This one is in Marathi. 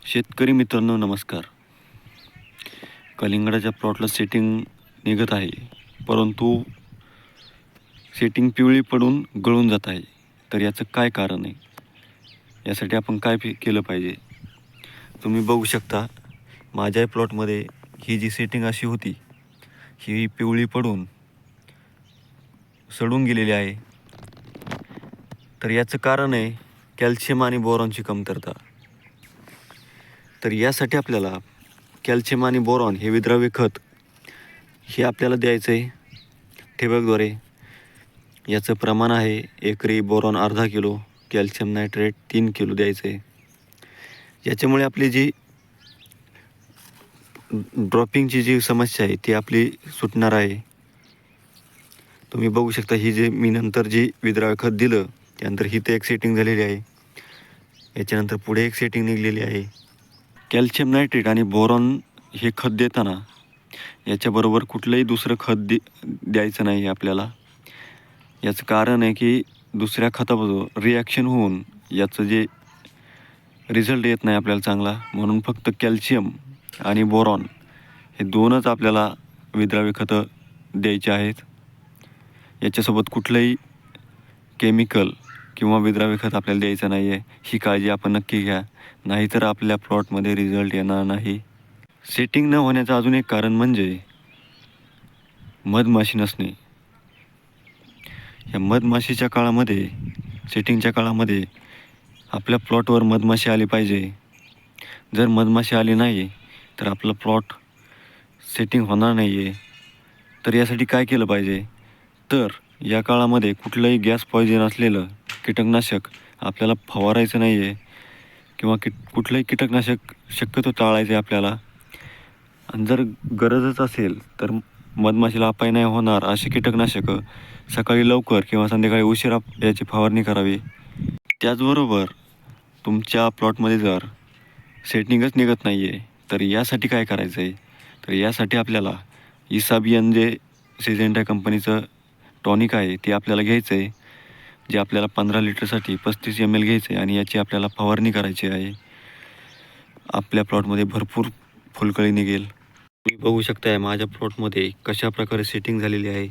शेतकरी मित्रांनो नमस्कार. कलिंगडाच्या प्लॉटला सेटिंग निघत आहे, परंतु सेटिंग पिवळी पडून गळून जात आहे. तर याचं काय कारण आहे? यासाठी आपण काय केलं पाहिजे? तुम्ही बघू शकता माझ्या प्लॉटमध्ये ही जी सेटिंग अशी होती ही पिवळी पडून सडून गेलेली आहे. तर याचं कारण आहे कॅल्शियम आणि बोरॉनची कमतरता. तर यासाठी आपल्याला कॅल्शियम आणि बोरॉन हे विद्राव्य खत हे आपल्याला द्यायचं आहे ठिबकद्वारे. याचं प्रमाण आहे एकरी बोरॉन अर्धा किलो, कॅल्शियम नायट्रेट 3 किलो द्यायचं आहे. याच्यामुळे आपली जी ड्रॉपिंगची जी समस्या आहे ती आपली सुटणार आहे. तुम्ही बघू शकता ही जे मी नंतर जी विद्राव्य खत दिलं त्यानंतर ही तर एक सेटिंग झालेली आहे. याच्यानंतर पुढे एक सेटिंग निघलेली आहे. कॅल्शियम नायट्रेट आणि बोरॉन हे खत देताना याच्याबरोबर कुठलंही दुसरं खत द्यायचं नाही आपल्याला. याचं कारण आहे की दुसऱ्या खताबरोबर रिॲक्शन होऊन याचं जे रिझल्ट येत नाही आपल्याला चांगला. म्हणून फक्त कॅल्शियम आणि बोरॉन हे दोनच आपल्याला विद्राव्य खतं द्यायचे आहेत. याच्यासोबत कुठलंही केमिकल किंवा विद्राव्य खत आपल्याला द्यायचं नाही आहे. ही काळजी आपण नक्की घ्या, नाहीतर आपल्या प्लॉटमध्ये रिझल्ट येणार नाही. सेटिंग न होण्याचं अजून एक कारण म्हणजे मधमाशी नसणे. या मधमाशीच्या काळामध्ये, सेटिंगच्या काळामध्ये आपल्या प्लॉटवर मधमाशी आली पाहिजे. जर मधमाशी आली नाही तर आपलं प्लॉट सेटिंग होणार नाही आहे. तर यासाठी काय केलं पाहिजे? तर या काळामध्ये कुठलंही गॅस पॉयझन असलेलं कीटकनाशक आपल्याला फवारायचं नाही आहे किंवा कुठलंही कीटकनाशक शक्यतो टाळायचं आहे आपल्याला. आणि जर गरजच असेल तर मधमाशीला अपाय नाही होणार असे कीटकनाशकं सकाळी लवकर किंवा संध्याकाळी उशिरा याची फवारणी करावी. त्याचबरोबर तुमच्या प्लॉटमध्ये जर सेटिंगच निघत नाही आहे तर यासाठी काय करायचं आहे? तर यासाठी आपल्याला इसाबियन जे सिजेंटा कंपनीचं टॉनिक आहे ते आपल्याला घ्यायचं आहे. जे आपल्याला 15 लिटरसाठी 35 ml घ्यायचं आहे आणि याची आपल्याला फवारणी करायची आहे. आपल्या प्लॉटमध्ये भरपूर फुलकळी निघेल. तुम्ही बघू शकताय माझ्या प्लॉटमध्ये कशा प्रकारे सेटिंग झालेली आहे.